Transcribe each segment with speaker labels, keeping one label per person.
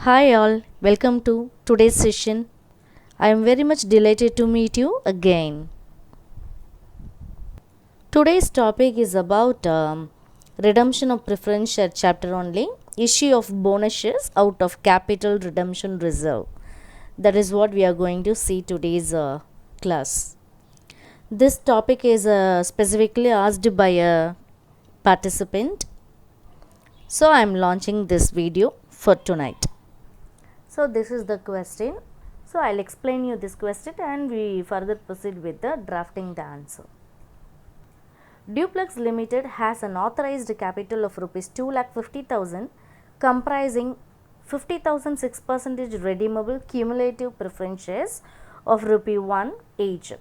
Speaker 1: Hi all, welcome to today's session. I am very much delighted to meet you again. Today's topic is about redemption of preference share chapter only, issue of bonus shares out of capital redemption reserve. That is what we are going to see today's class. This topic is specifically asked by a participant. So I am launching this video for tonight. So this is the question. So I'll explain you this question and we further proceed with the drafting the answer. Duplex Limited has an authorized capital of rupees 2,50,000 comprising 50,000 6% redeemable cumulative preference shares of rupee 1 each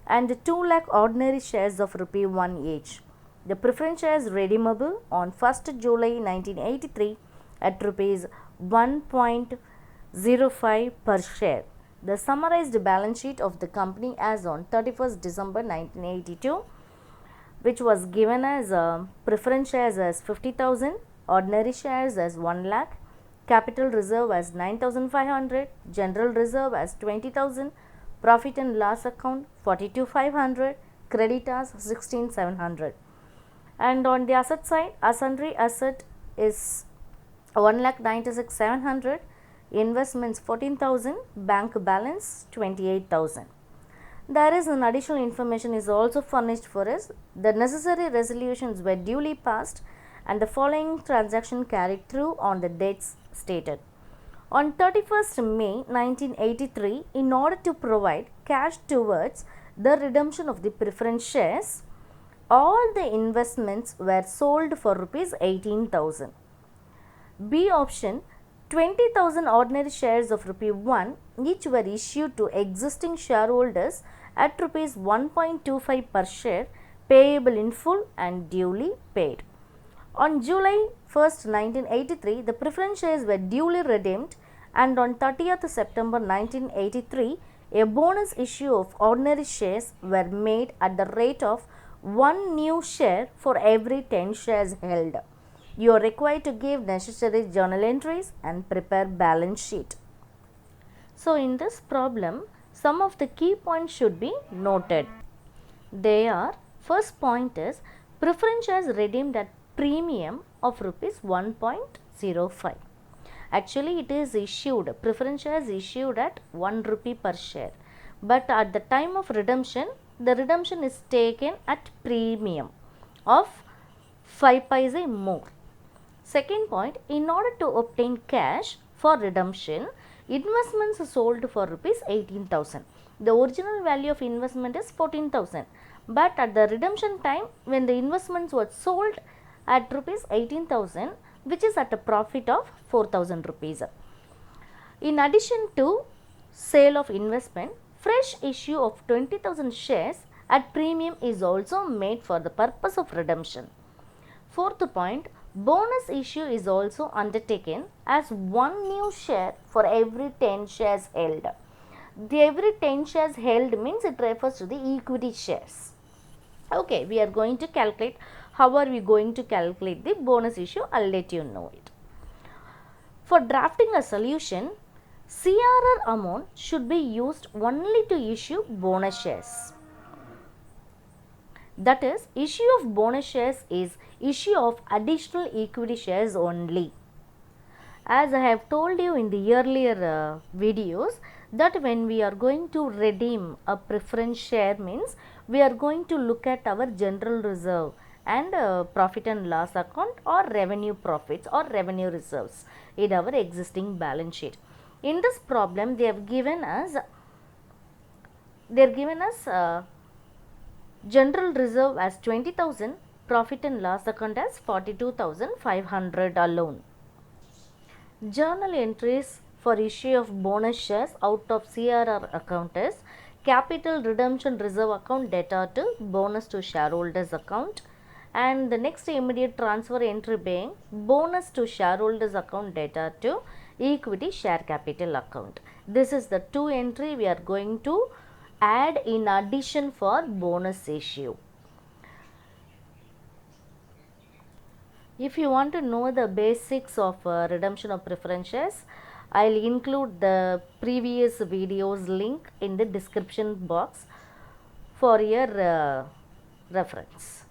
Speaker 1: and 2 lakh ordinary shares of rupee 1 each. The preference shares redeemable on 1st July 1983 at rupees 1.05 per share. The summarized balance sheet of the company as on 31st December 1982, which was given as preference shares as 50,000, ordinary shares as 1 lakh, capital reserve as 9,500, general reserve as 20,000, profit and loss account 42,500, creditors 16,700. And on the asset side, sundry asset is 1,96,700, investments 14,000, bank balance 28,000. There is an additional information is also furnished for us. The necessary resolutions were duly passed and the following transaction carried through on the dates stated. On 31st May 1983, in order to provide cash towards the redemption of the preference shares, all the investments were sold for rupees 18,000. B option, 20,000 ordinary shares of rupee 1 each were issued to existing shareholders at rupees 1.25 per share, payable in full and duly paid. On July 1st, 1983, the preference shares were duly redeemed and on 30th September 1983, a bonus issue of ordinary shares were made at the rate of 1 new share for every 10 shares held. You are required to give necessary journal entries and prepare balance sheet. So in this problem, some of the key points should be noted. They are, first point is preference shares redeemed at premium of rupees 1.05. Actually it is issued, preference shares issued at 1 rupee per share. But at the time of redemption, the redemption is taken at premium of 5 paise more. Second point, in order to obtain cash for redemption, investments are sold for rupees 18,000. The original value of investment is 14,000. But at the redemption time, when the investments were sold at rupees 18,000, which is at a profit of 4,000 rupees. In addition to sale of investment, fresh issue of 20,000 shares at premium is also made for the purpose of redemption. Fourth point, bonus issue is also undertaken as 1 new share for every 10 shares held. The every 10 shares held means it refers to the equity shares. Okay, we are going to calculate. How are we going to calculate the bonus issue? I'll let you know it. For drafting a solution, CRR amount should be used only to issue bonus shares. That is, issue of bonus shares is issue of additional equity shares only. As I have told you in the earlier videos, that when we are going to redeem a preference share means we are going to look at our general reserve and profit and loss account or revenue profits or revenue reserves in our existing balance sheet. In this problem, they have given us general reserve as 20,000, profit and loss account as 42,500 alone. Journal entries for issue of bonus shares out of CRR account is capital redemption reserve account debtor to bonus to shareholders account, and the next immediate transfer entry being bonus to shareholders account debtor to equity share capital account. This is the two entry we are going to add in addition for bonus issue. If you want to know the basics of redemption of preference shares, I'll include the previous videos link in the description box for your reference.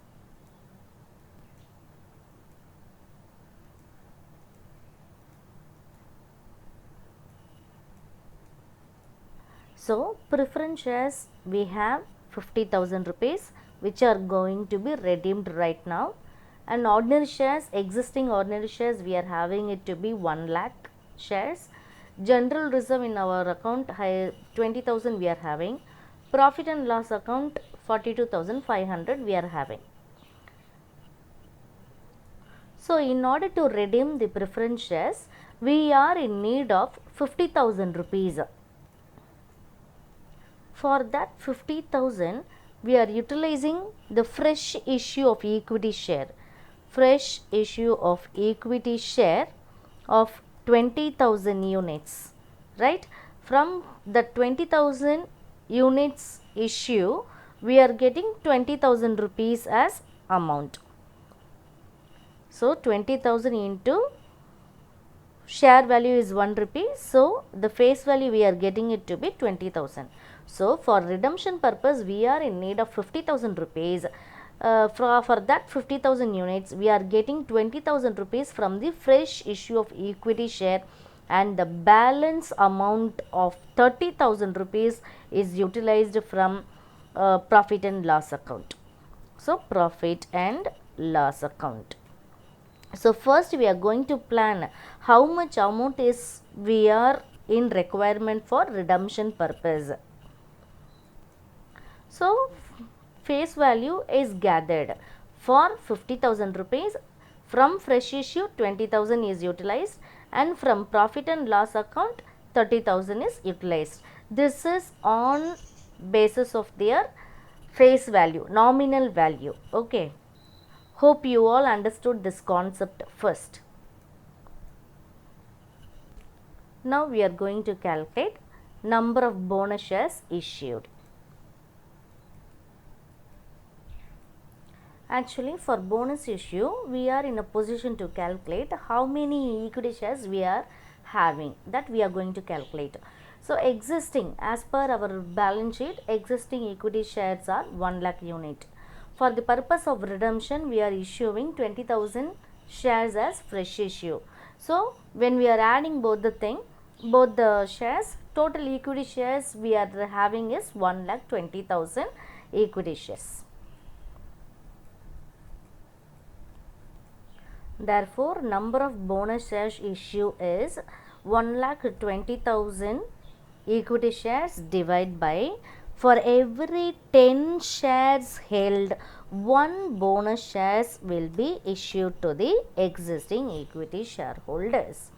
Speaker 1: So, preference shares we have 50,000 rupees which are going to be redeemed right now, and ordinary shares, existing ordinary shares we are having it to be 1 lakh shares. General reserve in our account 20,000 we are having. Profit and loss account 42,500 we are having. So, in order to redeem the preference shares, we are in need of 50,000 rupees. For that 50,000, we are utilizing the fresh issue of equity share. Fresh issue of equity share of 20,000 units, right? From the 20,000 units issue, we are getting 20,000 rupees as amount. So, 20,000 into share value is 1 rupee. So, the face value we are getting it to be 20,000. So, for redemption purpose, we are in need of 50,000 rupees. For that 50,000 units, we are getting 20,000 rupees from the fresh issue of equity share, and the balance amount of 30,000 rupees is utilized from profit and loss account. So, profit and loss account. So, first we are going to plan how much amount is we are in requirement for redemption purpose. So, face value is gathered for 50,000 rupees. From fresh issue 20,000 is utilized, and from profit and loss account 30,000 is utilized. This is on basis of their face value, nominal value. Okay. Hope you all understood this concept first. Now we are going to calculate number of bonus shares issued. Actually, for bonus issue, we are in a position to calculate how many equity shares we are having. That we are going to calculate. So, existing, as per our balance sheet, existing equity shares are 1 lakh unit. For the purpose of redemption, we are issuing 20,000 shares as fresh issue. So, when we are adding both the shares, total equity shares we are having is 1,20,000 equity shares. Therefore, number of bonus shares issue is 1,20,000 equity shares divided by, for every 10 shares held, 1 bonus shares will be issued to the existing equity shareholders.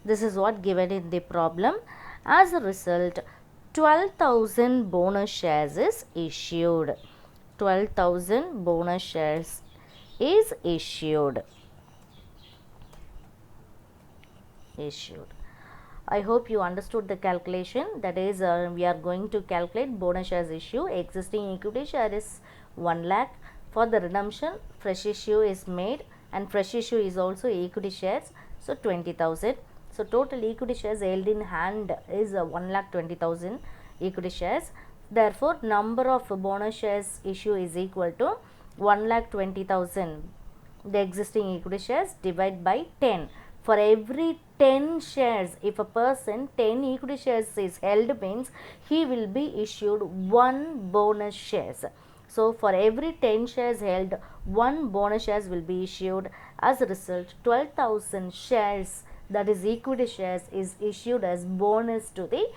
Speaker 1: This is what given in the problem. As a result, 12,000 bonus shares is issued. 12,000 bonus shares is issued. I hope you understood the calculation. That is, we are going to calculate bonus shares issue. Existing equity share is 1 lakh. For the redemption, fresh issue is made, and fresh issue is also equity shares. So, 20,000. So, total equity shares held in hand is 1,20,000 equity shares. Therefore, number of bonus shares issue is equal to 1,20,000, the existing equity shares, divided by 10. For every 10 shares, if a person 10 equity shares is held, means he will be issued 1 bonus shares. So, for every 10 shares held, 1 bonus shares will be issued. As a result, 12,000 shares, that is equity shares, is issued as bonus to the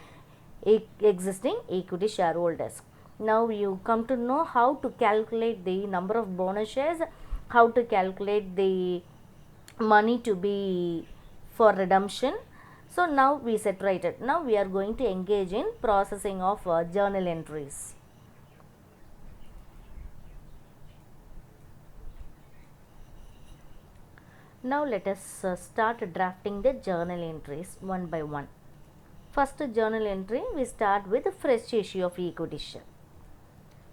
Speaker 1: existing equity shareholders. Now, you come to know how to calculate the number of bonus shares, how to calculate the money to be for redemption. So, now we separated. Now, we are going to engage in processing of journal entries. Now, let us start drafting the journal entries one by one. First journal entry, we start with a fresh issue of equity share.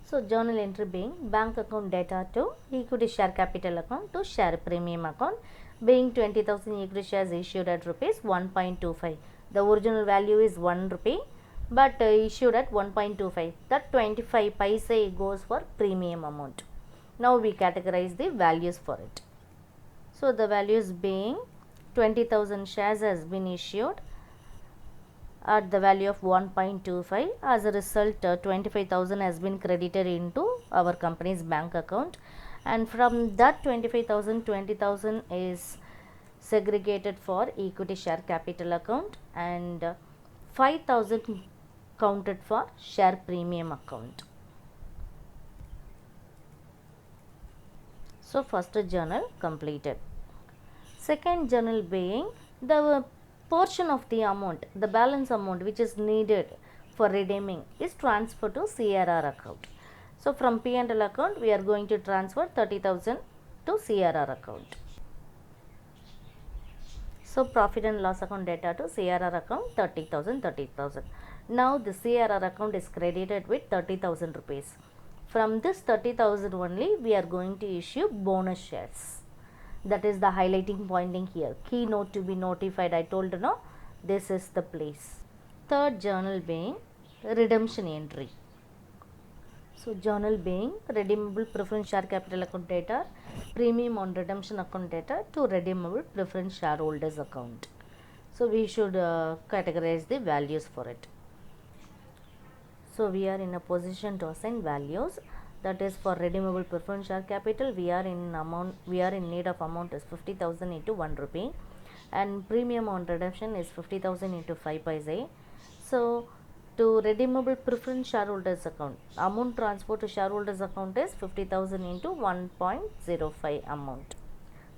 Speaker 1: So, journal entry being bank account data to equity share capital account to share premium account, being 20,000 equity shares issued at rupees 1.25. The original value is 1 rupee, but issued at 1.25. That 25 paise goes for premium amount. Now we categorize the values for it. So the values being 20,000 shares has been issued at the value of 1.25. As a result, 25,000 has been credited into our company's bank account, and from that 25,000, 20,000 is segregated for equity share capital account, and 5,000 counted for share premium account. So first journal completed. Second journal being the portion of the amount, the balance amount which is needed for redeeming is transferred to CRR account. So from P&L account we are going to transfer 30,000 to CRR account. So profit and loss account data to CRR account 30,000. Now the CRR account is credited with 30,000 rupees. From this 30,000 only we are going to issue bonus shares. That is the highlighting pointing here. Keynote to be notified, I told no, this is the place. Third journal being redemption entry. So journal being redeemable preference share capital account data, premium on redemption account data to redeemable preference shareholders account. So we should categorize the values for it. So we are in a position to assign values. That is for redeemable preference share capital, we are in need of amount is 50,000 into 1 rupee, and premium on redemption is 50,000 into 5 paise. So to redeemable preference shareholders account, amount transfer to shareholders account is 50,000 into 1.05 amount.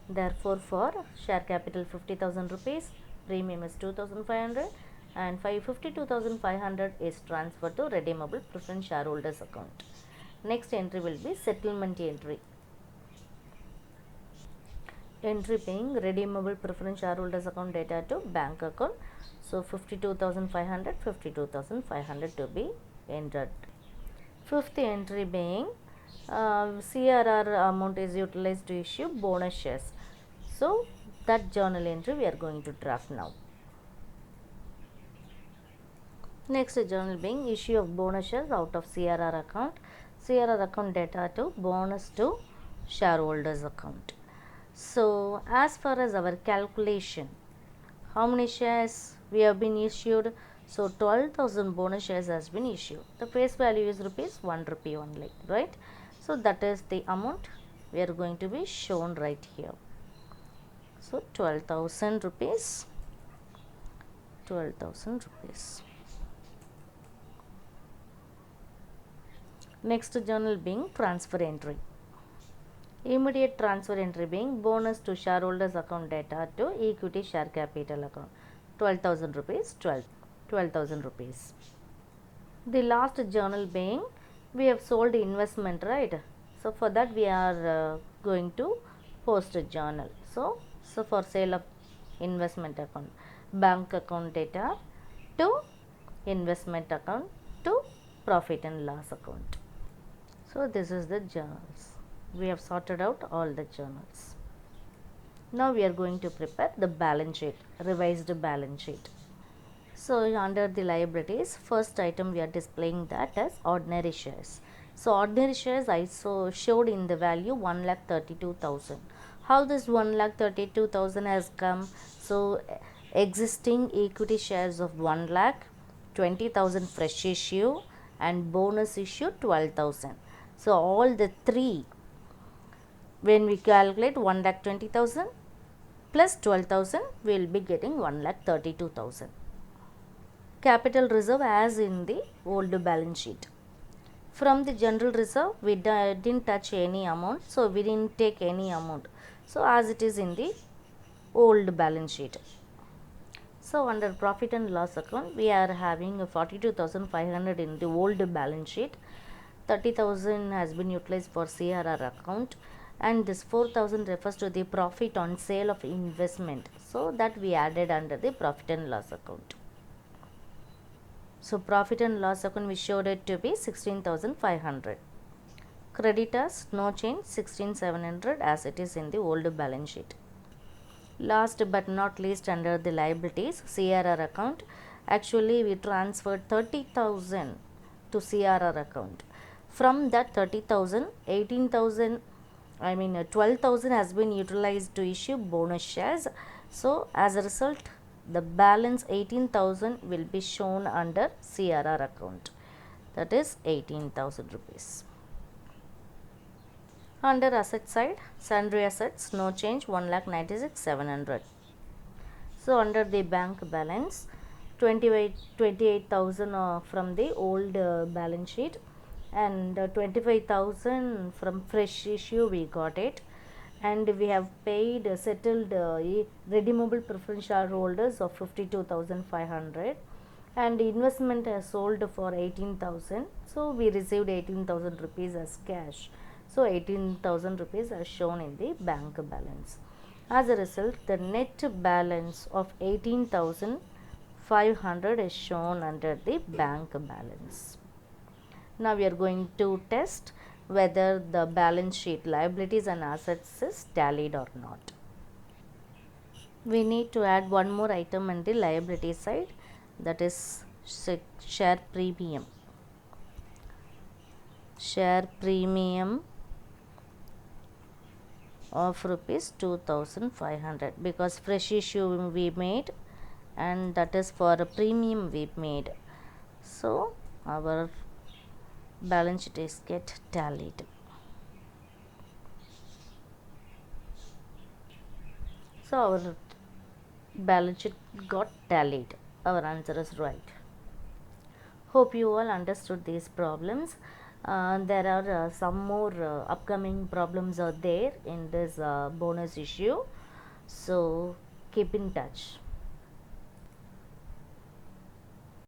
Speaker 1: Therefore for share capital 50,000 rupees, premium is 2,500, and 52,500 is transferred to redeemable preference shareholders account. Next entry will be settlement entry. Entry being redeemable preference shareholders account data to bank account. So 52,500 to be entered. Fifth entry being CRR amount is utilized to issue bonus shares. So that journal entry we are going to draft now. Next journal being issue of bonus shares out of CRR account. CRR account data to bonus to shareholders account. So as far as our calculation, how many shares we have been issued? So 12,000 bonus shares has been issued. The face value is ₹1 rupee only, right? So that is the amount we are going to be shown right here. So 12,000 rupees. 12,000 rupees. Next journal being transfer entry. Immediate transfer entry being bonus to shareholders account data to equity share capital account. 12,000 rupees, 12,000 rupees. The last journal being we have sold investment, right? So for that we are going to post a journal. So for sale of investment account, bank account data to investment account to profit and loss account. So this is the journals. We have sorted out all the journals. Now we are going to prepare the balance sheet, revised balance sheet. So under the liabilities, first item we are displaying that as ordinary shares. So ordinary shares I showed in the value 1,32,000. How this 1,32,000 has come? So existing equity shares of 1,20,000 fresh issue and bonus issue 12,000. So all the three, when we calculate 1,20,000 plus 12,000, we will be getting 1,32,000. Capital reserve as in the old balance sheet. From the general reserve, we didn't touch any amount, so we didn't take any amount. So as it is in the old balance sheet. So under profit and loss account, we are having 42,500 in the old balance sheet. 30,000 has been utilized for CRR account, and this 4,000 refers to the profit on sale of investment. So that we added under the profit and loss account. So profit and loss account we showed it to be 16,500. Creditors no change, 16,700 as it is in the old balance sheet. Last but not least, under the liabilities, CRR account, actually we transferred 30,000 to CRR account. From that 30,000, 18,000, 12,000 has been utilized to issue bonus shares. So as a result, the balance 18,000 will be shown under CRR account, that is 18,000 rupees. Under asset side, sundry assets, no change, 1,96,700. So under the bank balance, 28,000 from the old balance sheet, and 25,000 from fresh issue we got it, and we have paid settled redeemable preference shareholders of 52,500, and investment has sold for 18,000. So we received 18,000 rupees as cash. So 18,000 rupees are shown in the bank balance. As a result, the net balance of 18,500 is shown under the bank balance. Now we are going to test whether the balance sheet liabilities and assets is tallied or not. We need to add one more item on the liability side, that is share premium. Share premium of rupees 2,500, because fresh issue we made, and that is for a premium we made. So our balance sheet is get tallied. So our balance sheet got tallied. Our answer is right. Hope you all understood these problems. There are some more upcoming problems are there in this bonus issue. So keep in touch.